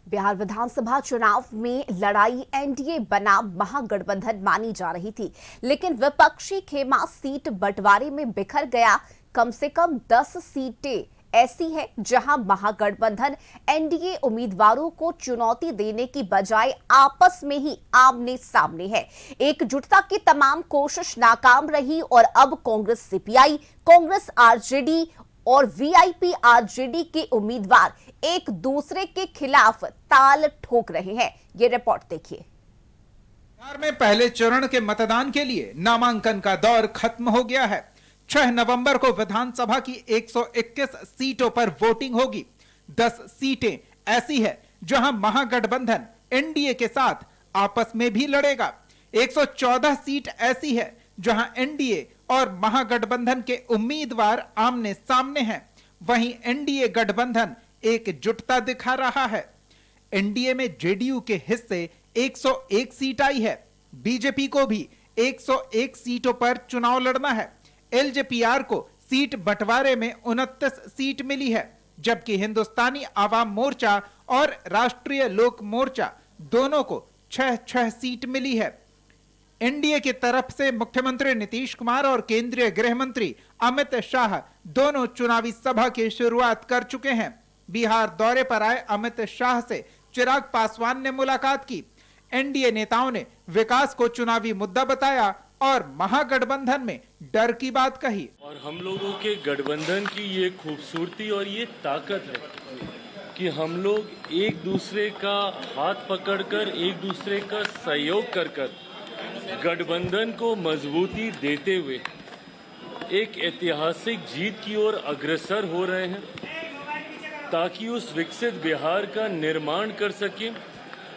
बिहार विधानसभा चुनाव में लड़ाई एनडीए बनाम महागठबंधन मानी जा रही थी, लेकिन विपक्षी खेमा सीट बंटवारे में बिखर गया। कम से कम 10 सीटें ऐसी हैं जहां महागठबंधन एनडीए उम्मीदवारों को चुनौती देने की बजाय आपस में ही आमने सामने है। एकजुटता की तमाम कोशिश नाकाम रही और अब कांग्रेस सीपीआई, कांग्रेस आरजेडी और वीआईपी आरजेडी के उम्मीदवार एक दूसरे के खिलाफ ताल ठोक रहे हैं। ये रिपोर्ट देखिए। बिहार में पहले चरण के मतदान के लिए नामांकन का दौर खत्म हो गया है। 6 नवंबर को विधानसभा की 121 सीटों पर वोटिंग होगी। 10 सीटें ऐसी है जहां महागठबंधन एनडीए के साथ आपस में भी लड़ेगा। 114 सीट ऐसी है जहां एनडीए और महागठबंधन के उम्मीदवार आमने सामने हैं। वहीं एनडीए गठबंधन एकजुटता दिखा रहा है। एनडीए में जेडीयू के हिस्से 101 सीट आई है। बीजेपी को भी 101 सीटों पर चुनाव लड़ना है। एलजेपीआर को सीट बंटवारे में 29 सीट मिली है, जबकि हिंदुस्तानी आवाम मोर्चा और राष्ट्रीय लोक मोर्चा दोनों को 6-6 सीट मिली है। एनडीए की तरफ से मुख्यमंत्री नीतीश कुमार और केंद्रीय गृह मंत्री अमित शाह दोनों चुनावी सभा की शुरुआत कर चुके हैं। बिहार दौरे पर आए अमित शाह से चिराग पासवान ने मुलाकात की। एनडीए नेताओं ने विकास को चुनावी मुद्दा बताया और महागठबंधन में डर की बात कही। और हम लोगों के गठबंधन की ये खूबसूरती और ये ताकत है कि हम लोग एक दूसरे का हाथ पकड़कर, एक दूसरे का सहयोग कर गठबंधन को मजबूती देते हुए एक ऐतिहासिक जीत की ओर अग्रसर हो रहे हैं, ताकि उस विकसित बिहार का निर्माण कर सकें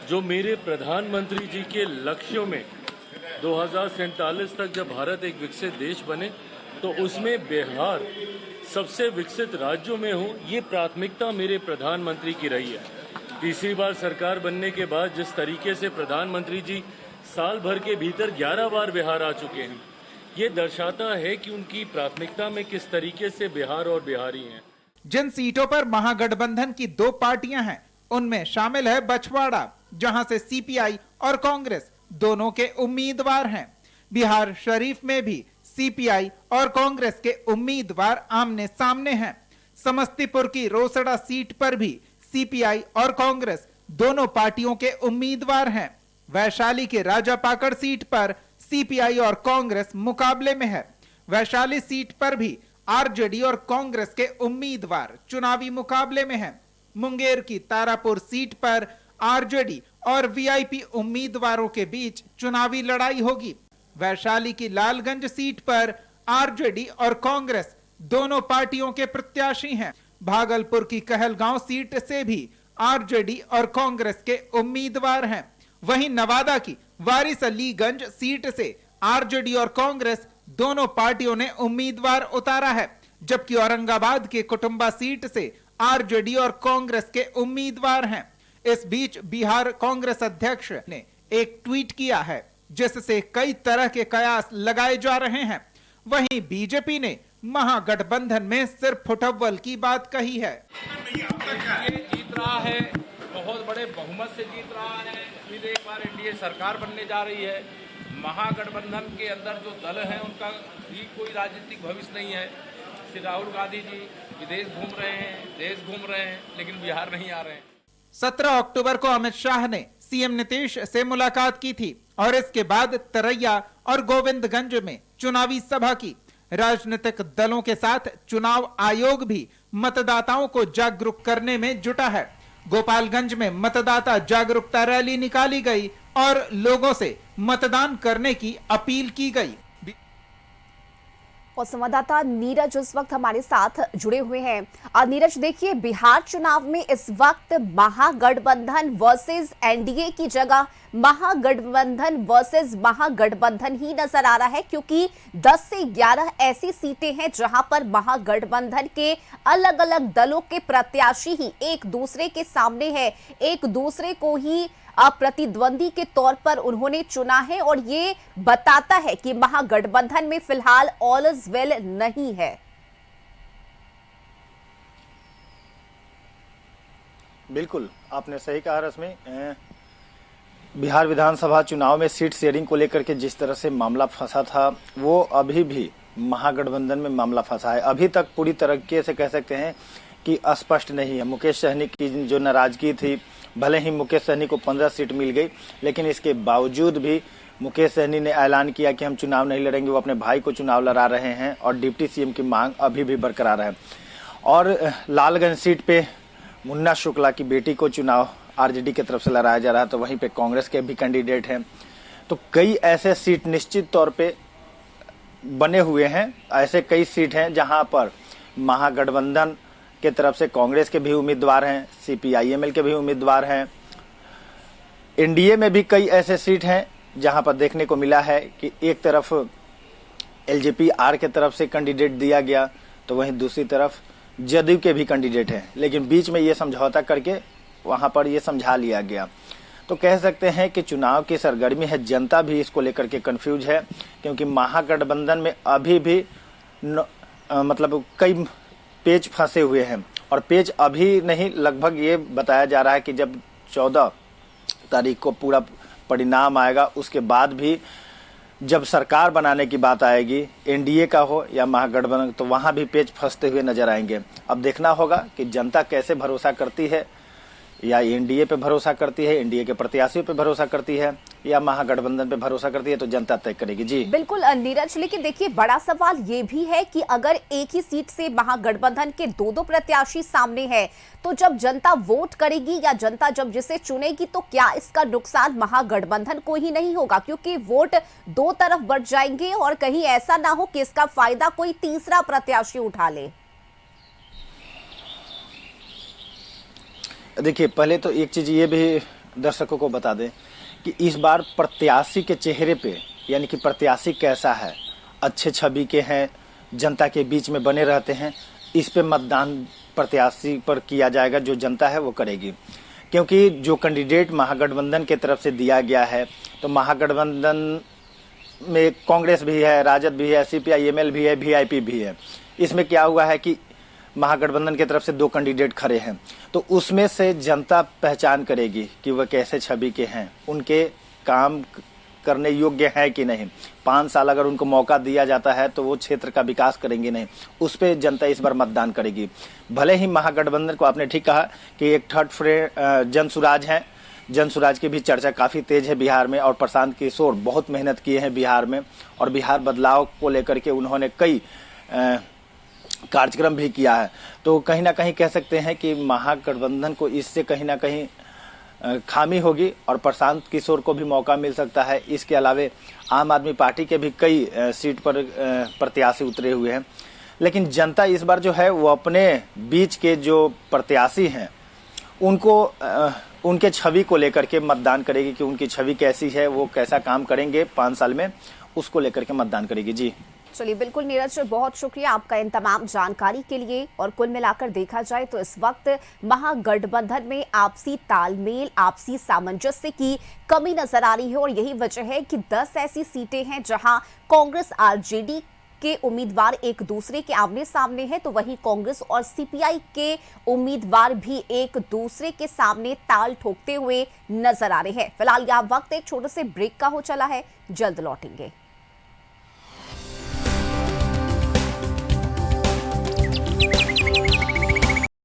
जो मेरे प्रधानमंत्री जी के लक्ष्यों में 2047 तक जब भारत एक विकसित देश बने तो उसमें बिहार सबसे विकसित राज्यों में हो, ये प्राथमिकता मेरे प्रधानमंत्री की रही है। तीसरी बार सरकार बनने के बाद जिस तरीके से प्रधानमंत्री जी साल भर के भीतर 11 बार बिहार आ चुके हैं, ये दर्शाता है कि उनकी प्राथमिकता में किस तरीके से बिहार और बिहारी हैं। जिन सीटों पर महागठबंधन की 2 पार्टियां हैं, उनमें शामिल है बछवाड़ा, जहां से सीपीआई और कांग्रेस दोनों के उम्मीदवार हैं। बिहार शरीफ में भी सीपीआई और कांग्रेस के उम्मीदवार आमने सामने हैं। समस्तीपुर की रोसड़ा सीट पर भी सीपीआई और कांग्रेस दोनों पार्टियों के उम्मीदवार हैं। वैशाली के राजापाकड़ सीट पर सीपीआई और कांग्रेस मुकाबले में है। वैशाली सीट पर भी आरजेडी और कांग्रेस के उम्मीदवार चुनावी मुकाबले में हैं। मुंगेर की तारापुर सीट पर आरजेडी और वीआईपी उम्मीदवारों के बीच चुनावी लड़ाई होगी। वैशाली की लालगंज सीट पर आरजेडी और कांग्रेस दोनों पार्टियों के प्रत्याशी हैं। भागलपुर की कहलगांव सीट से भी आरजेडी और कांग्रेस के उम्मीदवार हैं। वहीं नवादा की वारिस अलीगंज सीट से आरजेडी और कांग्रेस दोनों पार्टियों ने उम्मीदवार उतारा है, जबकि औरंगाबाद के कुटुंबा सीट से आरजेडी और कांग्रेस के उम्मीदवार हैं। इस बीच बिहार कांग्रेस अध्यक्ष ने एक ट्वीट किया है, जिससे कई तरह के कयास लगाए जा रहे हैं। वहीं बीजेपी ने महागठबंधन में सिर्फ फुटअव्वल की बात कही है। ये जीत रहा है, बहुत बड़े बहुमत से जीत रहा है। फिर एक बार एनडीए सरकार बनने जा रही है। महागठबंधन के अंदर जो दल हैं उनका भी कोई राजनीतिक भविष्य नहीं है। श्री राहुल गांधी जी विदेश घूम रहे हैं, देश घूम रहे हैं, लेकिन बिहार नहीं आ रहे हैं। 17 अक्टूबर को अमित शाह ने सीएम नीतीश से मुलाकात की थी और इसके बाद तरैया और गोविंदगंज में चुनावी सभा की। राजनीतिक दलों के साथ चुनाव आयोग भी मतदाताओं को जागरूक करने में जुटा है। गोपालगंज में मतदाता जागरूकता रैली निकाली गई और लोगों से मतदान करने की अपील की गई। और संवाददाता नीरज इस वक्त हमारे साथ जुड़े हुए हैं। और नीरज, देखिए, बिहार चुनाव में इस वक्त महागठबंधन वर्सेस एनडीए की जगह महागठबंधन वर्सेस महागठबंधन ही नजर आ रहा है, क्योंकि 10 से 11 ऐसी सीटें हैं जहां पर महागठबंधन के अलग अलग दलों के प्रत्याशी ही एक दूसरे के सामने है, एक दूसरे को ही प्रतिद्वंदी के तौर पर उन्होंने चुना है। और ये बताता है कि महागठबंधन में फिलहाल ऑल इज वेल नहीं है। बिल्कुल, आपने सही कहा रश्मि। बिहार विधानसभा चुनाव में सीट शेयरिंग को लेकर के जिस तरह से मामला फंसा था, वो अभी भी महागठबंधन में मामला फंसा है। अभी तक पूरी तरीके से कह सकते हैं कि अस्पष्ट नहीं है। मुकेश सहनी की जो नाराजगी थी, भले ही मुकेश सहनी को 15 सीट मिल गई, लेकिन इसके बावजूद भी मुकेश सहनी ने ऐलान किया कि हम चुनाव नहीं लड़ेंगे। वो अपने भाई को चुनाव लड़ा रहे हैं और डिप्टी सीएम की मांग अभी भी बरकरार है। और लालगंज सीट पे मुन्ना शुक्ला की बेटी को चुनाव आरजेडी की तरफ से लड़ाया जा रहा है, तो वहीं पे कांग्रेस के भी कैंडिडेट हैं। तो कई ऐसे सीट निश्चित तौर पे बने हुए हैं। ऐसे कई सीट हैं जहां पर महागठबंधन के तरफ से कांग्रेस के भी उम्मीदवार हैं, सीपीआईएमएल के भी उम्मीदवार हैं। एनडीए में भी कई ऐसे सीट हैं जहां पर देखने को मिला है कि एक तरफ एलजेपी आर के तरफ से कैंडिडेट दिया गया, तो वहीं दूसरी तरफ जदयू के भी कैंडिडेट हैं, लेकिन बीच में ये समझौता करके वहां पर ये समझा लिया गया। तो कह सकते हैं कि चुनाव की सरगर्मी है, जनता भी इसको लेकर के कंफ्यूज है, क्योंकि महागठबंधन में अभी भी मतलब कई पेच फंसे हुए हैं। और पेच अभी नहीं, लगभग ये बताया जा रहा है कि जब 14 तारीख को पूरा परिणाम आएगा, उसके बाद भी जब सरकार बनाने की बात आएगी, एनडीए का हो या महागठबंधन, तो वहां भी पेच फंसते हुए नजर आएंगे। अब देखना होगा कि जनता कैसे भरोसा करती है, या एनडीए पे भरोसा करती है, एनडीए के प्रत्याशियों पे भरोसा करती है, या महागठबंधन पे भरोसा करती है, तो जनता तय करेगी। जी बिल्कुल नीरज, लेकिन देखिए बड़ा सवाल ये भी है कि अगर एक ही सीट से महागठबंधन के दो प्रत्याशी सामने हैं, तो जब जनता वोट करेगी या जनता जब जिसे चुनेगी, तो क्या इसका नुकसान महागठबंधन को ही नहीं होगा? क्योंकि वोट दो तरफ बढ़ जाएंगे और कहीं ऐसा ना हो कि इसका फायदा कोई तीसरा प्रत्याशी उठा ले। देखिए, पहले तो एक चीज ये भी दर्शकों को बता दें कि इस बार प्रत्याशी के चेहरे पे, यानी कि प्रत्याशी कैसा है, अच्छे छवि के हैं, जनता के बीच में बने रहते हैं, इस पे मतदान प्रत्याशी पर किया जाएगा। जो जनता है वो करेगी, क्योंकि जो कैंडिडेट महागठबंधन के तरफ से दिया गया है, तो महागठबंधन में कांग्रेस भी है, राजद भी है, सीपीआईएमएल भी है, वीआईपी भी है। इसमें क्या हुआ है कि महागठबंधन की तरफ से 2 कैंडिडेट खड़े हैं, तो उसमें से जनता पहचान करेगी कि वह कैसे छवि के हैं, उनके काम करने योग्य हैं कि नहीं। 5 साल अगर उनको मौका दिया जाता है तो वो क्षेत्र का विकास करेंगे नहीं, उस पर जनता इस बार मतदान करेगी। भले ही महागठबंधन को, आपने ठीक कहा कि एक थर्ड फ्रेंड जनसुराज हैं, जनसुराज की भी चर्चा काफ़ी तेज है बिहार में, और प्रशांत किशोर बहुत मेहनत किए हैं बिहार में, और बिहार बदलाव को लेकर के उन्होंने कई कार्यक्रम भी किया है। तो कहीं ना कहीं कह सकते हैं कि महागठबंधन को इससे कहीं ना कहीं खामी होगी, और प्रशांत किशोर को भी मौका मिल सकता है। इसके अलावे आम आदमी पार्टी के भी कई सीट पर प्रत्याशी उतरे हुए हैं, लेकिन जनता इस बार जो है वो अपने बीच के जो प्रत्याशी हैं उनको उनके छवि को लेकर के मतदान करेगी, कि उनकी छवि कैसी है, वो कैसा काम करेंगे 5 साल में, उसको लेकर के मतदान करेगी। जी चलिए, बिल्कुल नीरज, बहुत शुक्रिया आपका इन तमाम जानकारी के लिए। और कुल मिलाकर देखा जाए तो इस वक्त महागठबंधन में आपसी तालमेल, आपसी सामंजस्य की कमी नजर आ रही है, और यही वजह है कि 10 ऐसी सीटें हैं जहां कांग्रेस आरजेडी के उम्मीदवार एक दूसरे के आमने सामने हैं, तो वहीं कांग्रेस और सीपीआई के उम्मीदवार भी एक दूसरे के सामने ताल ठोकते हुए नजर आ रहे हैं। फिलहाल यह वक्त एक छोटे से ब्रेक का हो चला है, जल्द लौटेंगे।